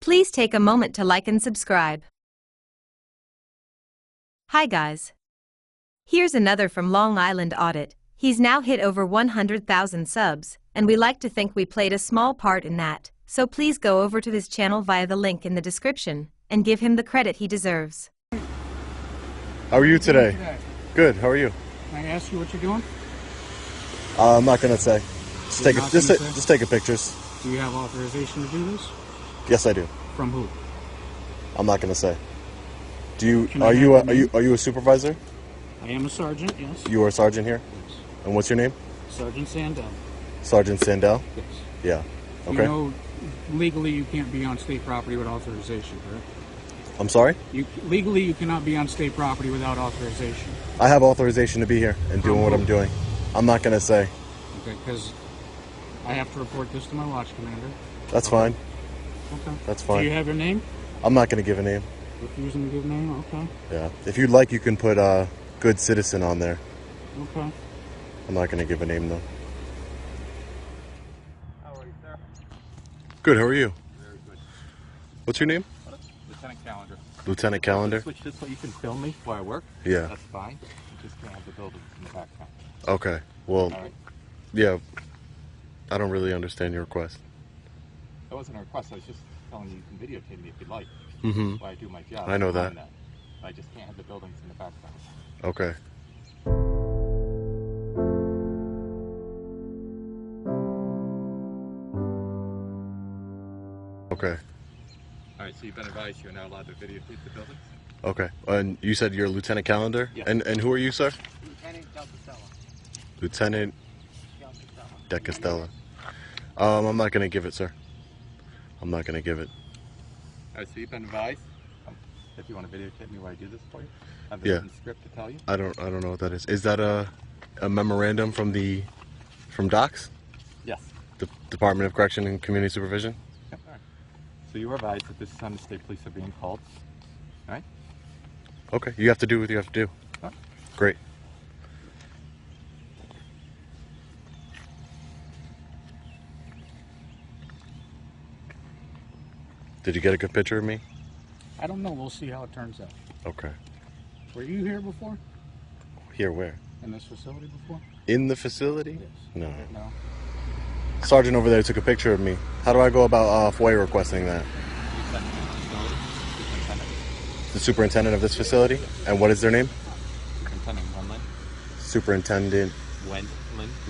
Please take a moment to like and subscribe. Hi guys. Here's another from Long Island Audit. He's now hit over 100,000 subs, and we like to think we played a small part in that, so please go over to his channel via the link in the description, and give him the credit he deserves. How are you today? Good, how are you? Can I ask you what you're doing? I'm not gonna say. Just take a pictures. Do you have authorization to do this? Yes, I do. From who? I'm not gonna say. Are you a supervisor? I am a sergeant, yes. You are a sergeant here? Yes. And what's your name? Sergeant Sandell. Sergeant Sandell? Yes. Yeah. Okay. You know, legally you can't be on state property without authorization, correct? I'm sorry? Legally you cannot be on state property without authorization. I have authorization to be here and doing what I'm doing. I'm not gonna say. Okay, because I have to report this to my watch commander. That's fine. Okay. That's fine. Do you have your name? I'm not gonna give a name. Refusing to give a name? Okay. Yeah. If you'd like, you can put good citizen on there. Okay. I'm not gonna give a name though. How are you, sir? Good, how are you? Very good. What's your name? Lieutenant Calendar. Lieutenant Calendar? Switch this so you can film me while I work? Yeah. That's fine. You just can't have the buildings in the background. Okay. Well, All right. yeah. I don't really understand your request. That wasn't a request. I was just telling you can videotape me if you'd like. Mm-hmm. While I do my job. I know that. I just can't have the buildings in the background. Okay. Okay. All right, so you've been advised you're not allowed to videotape the buildings? Okay. And you said you're Lieutenant Calendar? Yeah. And who are you, sir? Lieutenant Del Castello. Lieutenant De Castella. I'm not gonna give it, sir. I'm not gonna give it. All right, so you've been advised. If you want to videotape me while I do this for you, I have a Yeah. written script to tell you. I don't know what that is. Is that a memorandum from DOCS? Yes. The Department of Correction and Community Supervision? Yep. All right. So you were advised that this time the state police are being called. All right? Okay. You have to do what you have to do. All right. Great. Did you get a good picture of me? I don't know. We'll see how it turns out. Okay. Were you here before? Here, where? In this facility before? In the facility? Yes. No. No. Sergeant over there took a picture of me. How do I go about FOIA requesting that? The superintendent of this facility? And what is their name? Superintendent Wendland. Superintendent Wendland.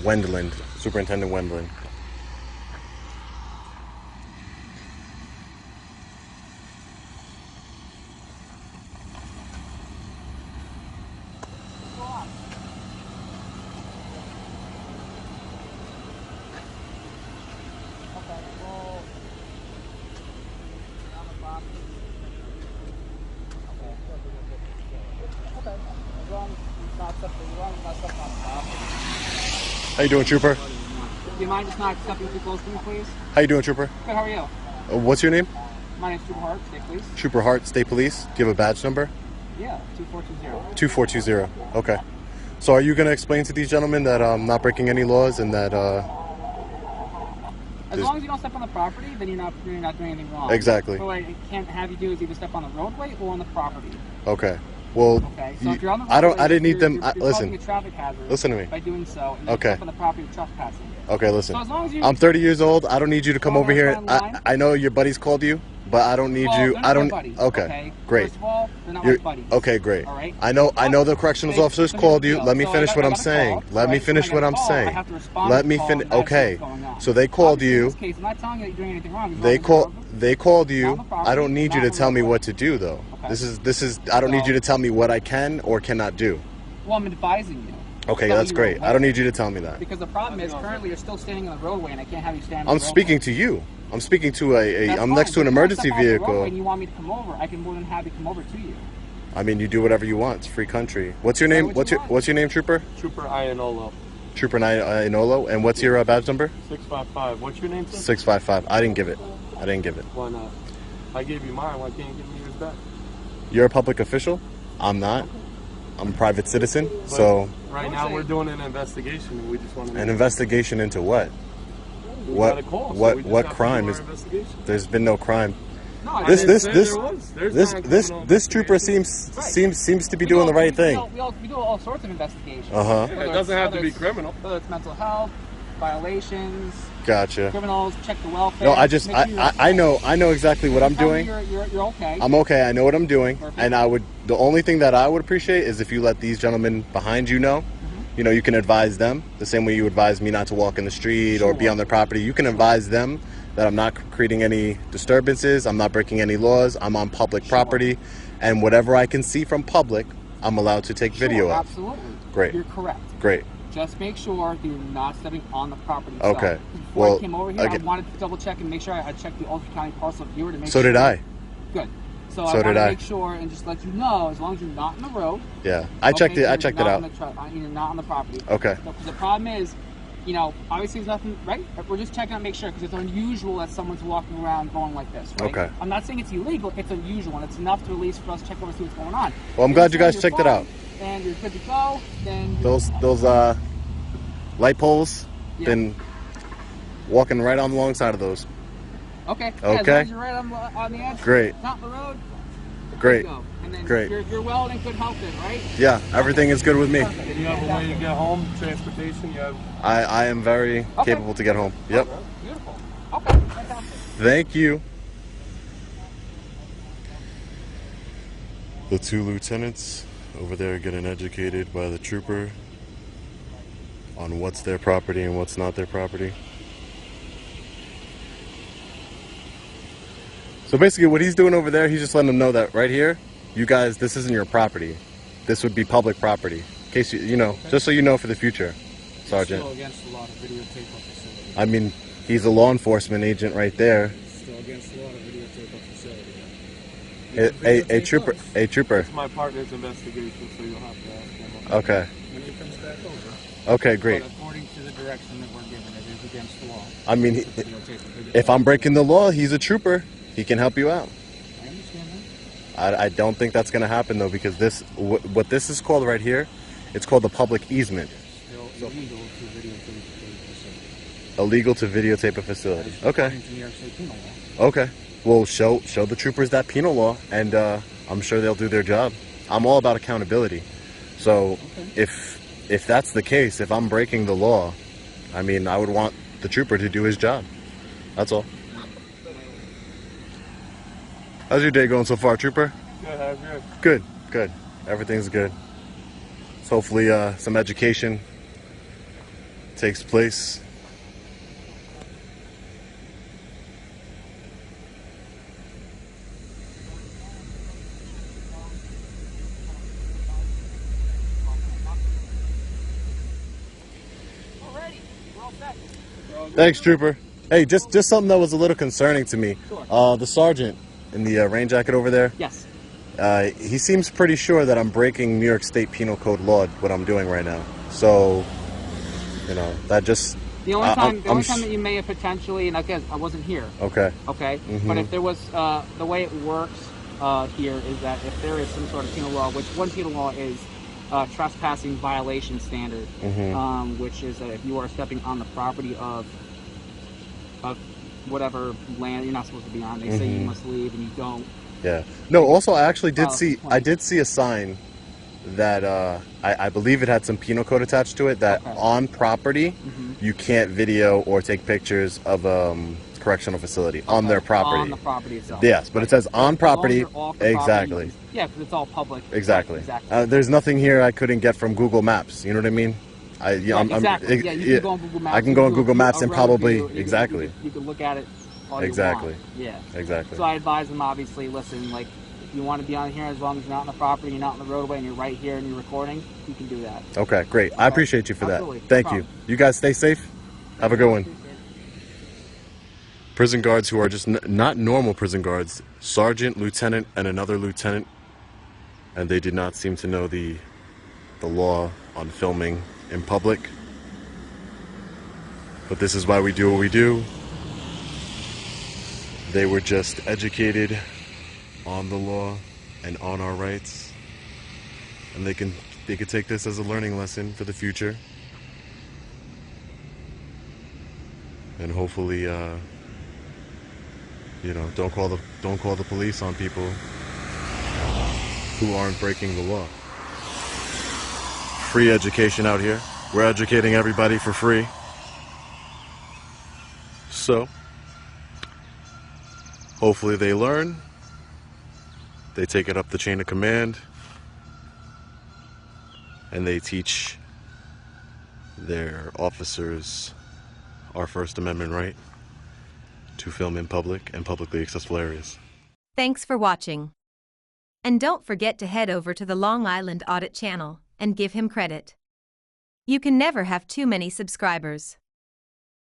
Wendland. Superintendent Wendland. How you doing, Trooper? Do you mind just not stepping too close to me, please? How you doing, Trooper? Good, how are you? What's your name? My name's Trooper Hart, State Police. Trooper Hart, State Police. Do you have a badge number? Yeah, 2420. 2420. Okay. So are you going to explain to these gentlemen that I'm not breaking any laws and that... As long as you don't step on the property, then you're not doing anything wrong. Exactly. What I can't have you do is either step on the roadway or on the property. Okay. Well, Okay, so if you're on the roadway, I didn't need them... you're listen. causing a traffic hazard. Listen to me. By doing so, and Okay. you step on the property with trespassing. Okay, listen. So as long as you... I'm 30 years old. I don't need you to come Go over here. on line. I know your buddies called you, but I don't need you. They're I not don't... my buddies, Okay. Great. First of all, they're not You're- my buddies. Okay, great. All right? I know the corrections officers called you. Let me finish what I'm saying. Let me finish what I'm saying. Let me finish. Okay. So they called you. In this case, I'm not telling you that you're doing anything wrong. They called you. I don't need you to tell me what to do though. Okay. This is I don't need you to tell me what I can or cannot do. Well, I'm advising you. Okay, Telling that's you great. what- I don't need you to tell me that. Because the problem is currently you're still standing on the roadway and I can't have you stand on I'm the roadway. speaking to you. I'm speaking to That's I'm fine. next to an If you want to emergency step off the roadway vehicle. and you want me to come over, I can more than happy come over to you. I mean, you do whatever you want. It's free country. What's your name? What you want. What's your name, Trooper? Trooper Ianolo. Trooper Inolo. And what's your badge number? 655. What's your name, sir? 655. I didn't give it. Why not? I gave you mine. Why can't you give me yours back? You're a public official. I'm not. I'm a private citizen. So Right now we're doing an investigation and we just want to... an investigation into what? We got a call, so we just What have to crime do is? our investigation. There's been no crime. No, I This didn't say there was. There's time coming on this trooper investigation. seems to be doing the right thing. We do all sorts of investigations. Uh-huh. Yeah, it doesn't have to be criminal. Whether it's mental health, violations, Gotcha. criminals, check the welfare. No, I know exactly what I'm doing. You're okay. I'm okay. I know what I'm doing, Perfect. and the only thing that I would appreciate is if you let these gentlemen behind you know. You know, you can advise them the same way you advise me not to walk in the street or be on their property. You can advise them that I'm not creating any disturbances. I'm not breaking any laws. I'm on public property, and whatever I can see from public, I'm allowed to take video of. Absolutely. Great. You're correct. Great. Just make sure that you're not stepping on the property itself. Okay. Before Well, I came over here, I wanted to double check and make sure I checked the Audit County parcel viewer to make sure. So did I. Good. So I So want did to I. make sure and just let you know, as long as you're not in the road. Yeah. I checked it out. You're not on the property. Okay. Because the problem is, you know, obviously there's nothing, right? We're just checking out, make sure, because it's unusual that someone's walking around going like this, right? Okay. I'm not saying it's illegal, it's unusual, and it's enough to at least for us to check over, see what's going on. Well, I'm glad you guys checked it out. And you're good to go, then... Those light poles, been walking right on alongside of those. Okay. Okay. Yeah, as long as you're right on the edge. Great. Not the road. Great. Go. And then Great. You're well and in good health then, right? Yeah, everything is good with me. Perfect. And you have a way to get home, transportation, you have... I am very capable to get home. Yep. Beautiful. Okay, fantastic. Thank you. The two lieutenants over there getting educated by the trooper on what's their property and what's not their property. So basically what he's doing over there, he's just letting them know that right here, you guys, this isn't your property. This would be public property. In case you know, just so you know for the future, Sergeant. Still against the law to videotape a facility. I mean, he's a law enforcement agent right there. Still against the law to videotape a facility. A trooper. A trooper. It's my partner's investigation, so you'll have to ask him. Okay. When he comes back over. Okay, great. But according to the direction that we're given, it is against the law. I mean, To videotape a video. if I'm breaking the law, he's a trooper. He can help you out. I understand that. I don't think that's going to happen though, because what this is called right here, it's called the public easement. Still illegal to videotape a facility. Illegal to videotape a facility. Okay. According to New York State penal law. Okay. Well, show the troopers that penal law, and I'm sure they'll do their job. I'm all about accountability. So if that's the case, if I'm breaking the law, I mean, I would want the trooper to do his job. That's all. How's your day going so far, trooper? Good, how's yours? Good, good. Everything's good. So hopefully some education takes place. Thanks, trooper. Hey, just something that was a little concerning to me. Sure. The sergeant in the rain jacket over there. Yes. He seems pretty sure that I'm breaking New York State Penal Code law, what I'm doing right now. So, you know, that just... The only time that you may have potentially, and again, I wasn't here. Okay. Okay. But if there was, the way it works here is that if there is some sort of penal law, which one penal law is trespassing violation standard, which is that if you are stepping on the property of whatever land you're not supposed to be on, they say you must leave and you don't. Yeah. No, also I actually did see a sign that I believe it had some penal code attached to it that on property you can't video or take pictures of correctional facility on their property. On the property itself. Yes, but it says on property. Exactly. Yeah, because it's all public. Exactly. Exactly. There's nothing here I couldn't get from Google Maps. You know what I mean? Exactly. Yeah, you can go on Google Maps. I can go on Google Maps and probably You can look at it all you want. Yeah. Exactly. So I advise them, obviously, listen, like, if you want to be on here, as long as you're not on the property, you're not on the roadway, and you're right here and you're recording, you can do that. Okay, great. I appreciate you for Absolutely. that. Thank you. You guys stay safe. Have a good one. Prison guards who are just not normal prison guards, sergeant, lieutenant, and another lieutenant, and they did not seem to know the law on filming in public. But this is why we do what we do. They were just educated on the law and on our rights, and they could take this as a learning lesson for the future, and hopefully You know, don't call the police on people who aren't breaking the law. Free education out here. We're educating everybody for free. So, hopefully they learn. They take it up the chain of command. And they teach their officers our First Amendment right to film in public and publicly accessible areas. Thanks for watching. And don't forget to head over to the Long Island Audit channel and give him credit. You can never have too many subscribers.